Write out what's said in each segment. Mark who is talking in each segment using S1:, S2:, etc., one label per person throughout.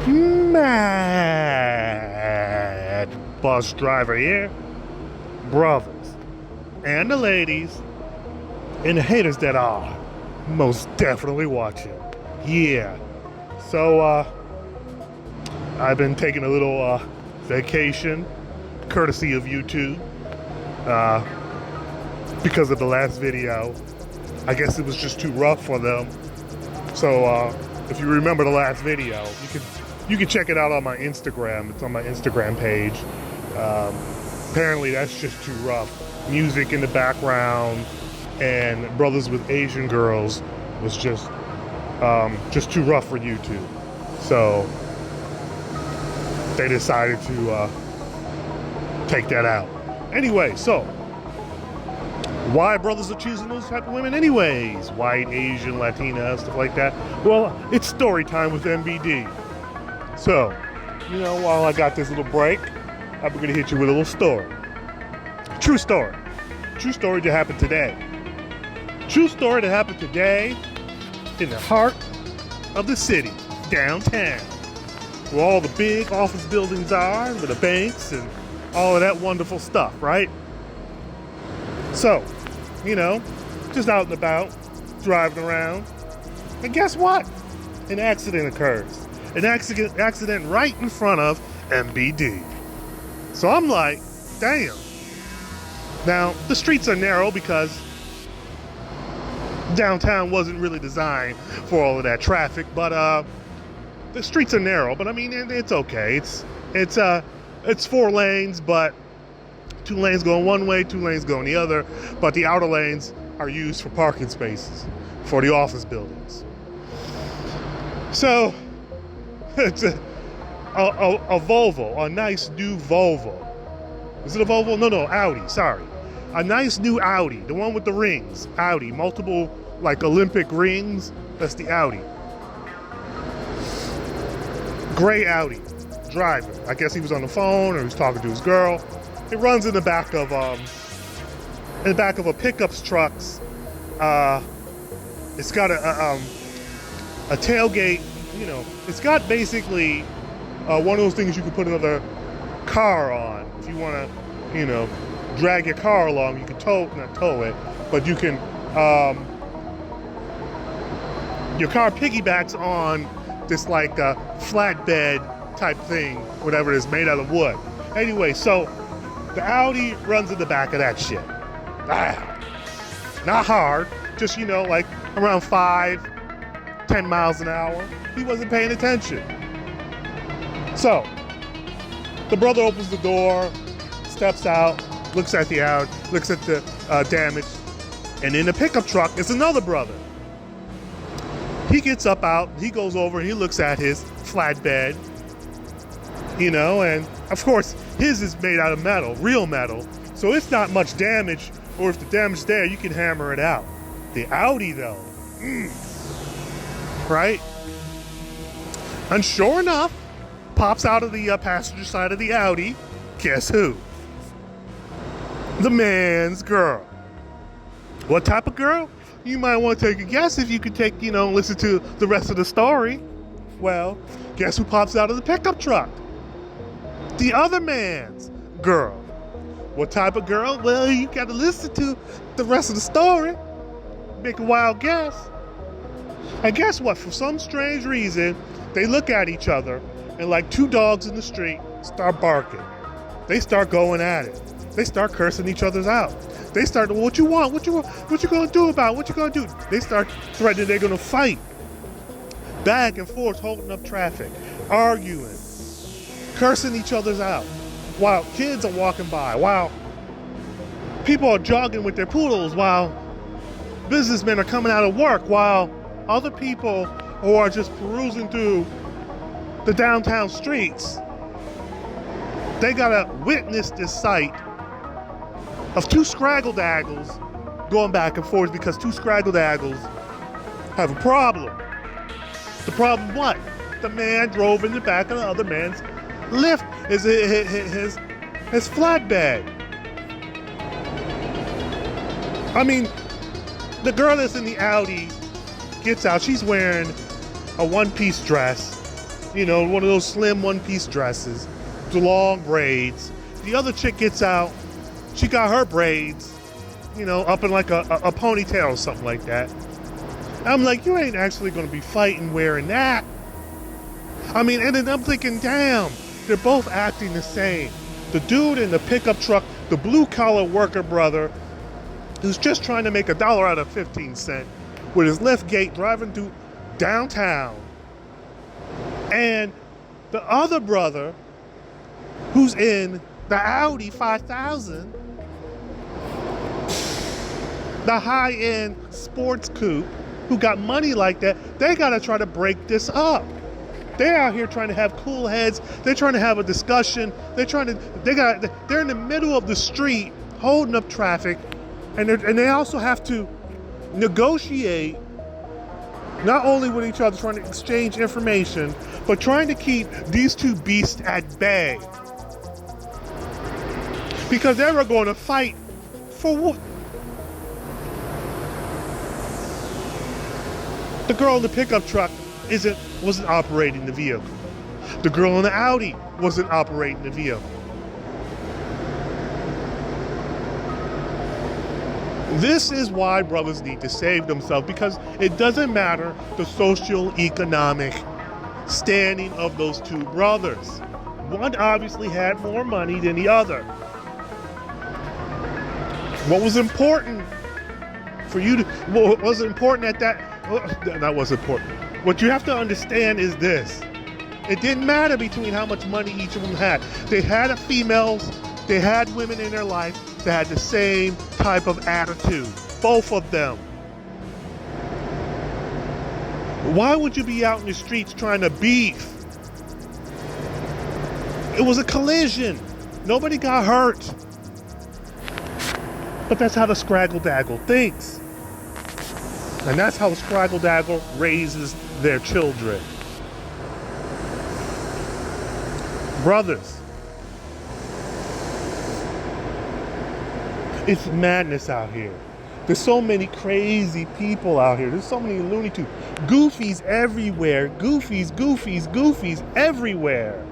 S1: mad bus driver here, brothers, and the ladies, and the haters that are most definitely watching. Yeah. So, I've been taking a little vacation, courtesy of YouTube, because of the last video. I guess it was just too rough for them. So, if you remember the last video, you can check it out on my Instagram. It's on my Instagram page. Apparently that's just too rough. Music in the background and brothers with Asian girls was just too rough for YouTube. So they decided to take that out. Anyway, so why brothers are choosing those type of women anyways? White, Asian, Latina, stuff like that. Well, it's story time with MBD. So, while I got this little break, I'm gonna hit you with a little story. True story. True story that happened today. True story that happened today in the heart of the city, downtown, where all the big office buildings are, with the banks and all of that wonderful stuff, right? So, just out and about, driving around, and guess what? An accident occurs. An accident right in front of MBD. So I'm like, damn. Now, the streets are narrow because downtown wasn't really designed for all of that traffic, but the streets are narrow, but I mean, it's okay. It's 4 lanes, but 2 lanes going one way, 2 lanes going the other, but the outer lanes are used for parking spaces for the office buildings. So it's a Volvo, a nice new Volvo. Is it a Volvo? No, Audi, sorry. A nice new Audi, the one with the rings. Audi, multiple like Olympic rings. That's the Audi. Gray Audi, driver. I guess he was on the phone or he was talking to his girl. It runs in the back of a pickup trucks. It's got a tailgate. It's got basically one of those things you can put another car on if you want to, drag your car along. You can not tow it, but you can. Your car piggybacks on this like flatbed type thing, whatever it is, made out of wood. Anyway, so the Audi runs in the back of that shit. Not hard, just like around 5-10 miles an hour. He wasn't paying attention. So the brother opens the door, steps out, looks at the Audi, looks at the damage, and in the pickup truck is another brother. He gets up out, he goes over, he looks at his flatbed, and of course his is made out of metal, real metal, so it's not much damage, or if the damage is there, you can hammer it out. The Audi though, right? And sure enough, pops out of the passenger side of the Audi, guess who? The man's girl. What type of girl? You might want to take a guess if you could listen to the rest of the story. Well, guess who pops out of the pickup truck? The other man's girl. What type of girl? Well, you got to listen to the rest of the story. Make a wild guess. And guess what? For some strange reason, they look at each other and like 2 dogs in the street start barking. They start going at it. They start cursing each other's out. They start, what you want? What you gonna do about it? What you gonna do? They start threatening they're gonna fight. Back and forth, holding up traffic, arguing, cursing each other's out. While kids are walking by, while people are jogging with their poodles, while businessmen are coming out of work, while other people who are just perusing through the downtown streets, they gotta witness this sight of 2 scraggle daggles going back and forth because 2 scraggle daggles have a problem. The problem what? The man drove in the back of the other man's lift, his flatbed. I mean, the girl that's in the Audi gets out. She's wearing a one-piece dress one of those slim one-piece dresses, the long braids. The other chick gets out, she got her braids, up in like a ponytail or something like that. I'm like, you ain't actually gonna be fighting wearing that. And then I'm thinking, damn, they're both acting the same. The dude in the pickup truck, the blue-collar worker brother, who's just trying to make $1 out of 15 cents with his lift gate driving through downtown. And the other brother, who's in the Audi 5000, the high-end sports coupe, who got money like that, they gotta try to break this up. They're out here trying to have cool heads. They're trying to have a discussion. They're in the middle of the street holding up traffic, and they also have to negotiate not only with each other, trying to exchange information, but trying to keep these two beasts at bay. Because they were going to fight for what? The girl in the pickup truck wasn't operating the vehicle. The girl in the Audi wasn't operating the vehicle. This is why brothers need to save themselves, because it doesn't matter the socio-economic standing of those two brothers. One obviously had more money than the other. What was important for you to, what was important at that was important. What you have to understand is this. It didn't matter between how much money each of them had. They had females, they had women in their life that had the same type of attitude. Both of them. Why would you be out in the streets trying to beef? It was a collision. Nobody got hurt. But that's how the scraggle daggle thinks. And that's how the scraggle daggle raises their children. Brothers, it's madness out here. There's so many crazy people out here. There's so many Looney Tunes. Goofies everywhere. Goofies everywhere.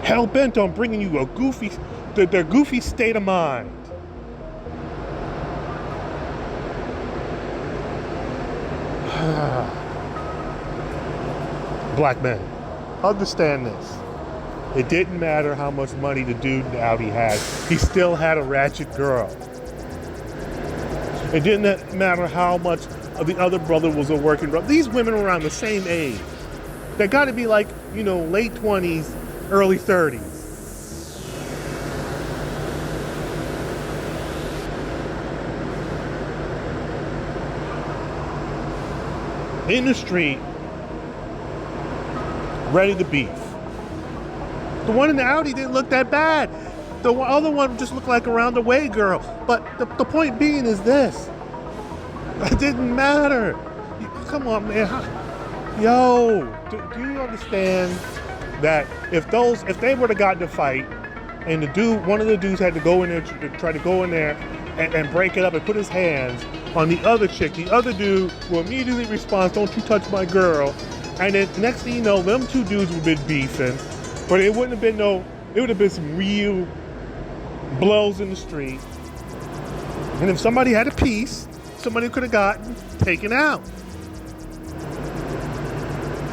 S1: Hell bent on bringing you their goofy state of mind. Black men, understand this. It didn't matter how much money the dude in the Audi had. He still had a ratchet girl. It didn't matter how much of the other brother was a working brother. These women were around the same age. They got to be like, late 20s, early 30s. In the street, ready to beef. The one in the Audi didn't look that bad. The other one just looked like a round-the-way girl. But the point being is this. It didn't matter. Come on, man. Yo, do you understand that if they would have gotten a fight, and one of the dudes had to go in there to try to go in there and break it up and put his hands on the other chick, the other dude will immediately respond, "Don't you touch my girl." And then next thing you know, them two dudes would have been beefing, but it would have been some real blows in the street. And if somebody had a piece, somebody could have gotten taken out.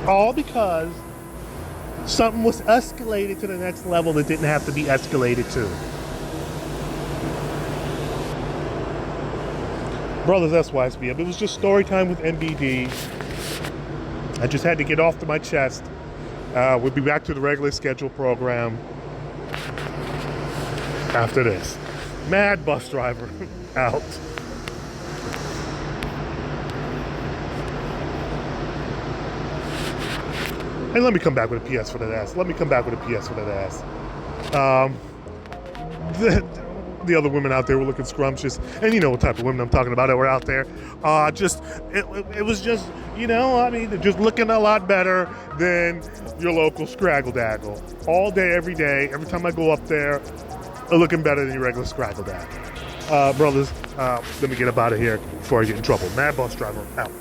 S1: All because something was escalated to the next level that didn't have to be escalated to. Brothers SYSBM. It was just story time with MBD. I just had to get off to my chest. We'll be back to the regular scheduled program after this. Mad bus driver out. And let me come back with a PS for that ass. The other women out there were looking scrumptious, and you know what type of women I'm talking about that were out there. It was just, just looking a lot better than your local scraggle daggle. All day, every day, every time I go up there, they're looking better than your regular scraggle daggle. Brothers, let me get up out of here before I get in trouble. Mad bus driver out.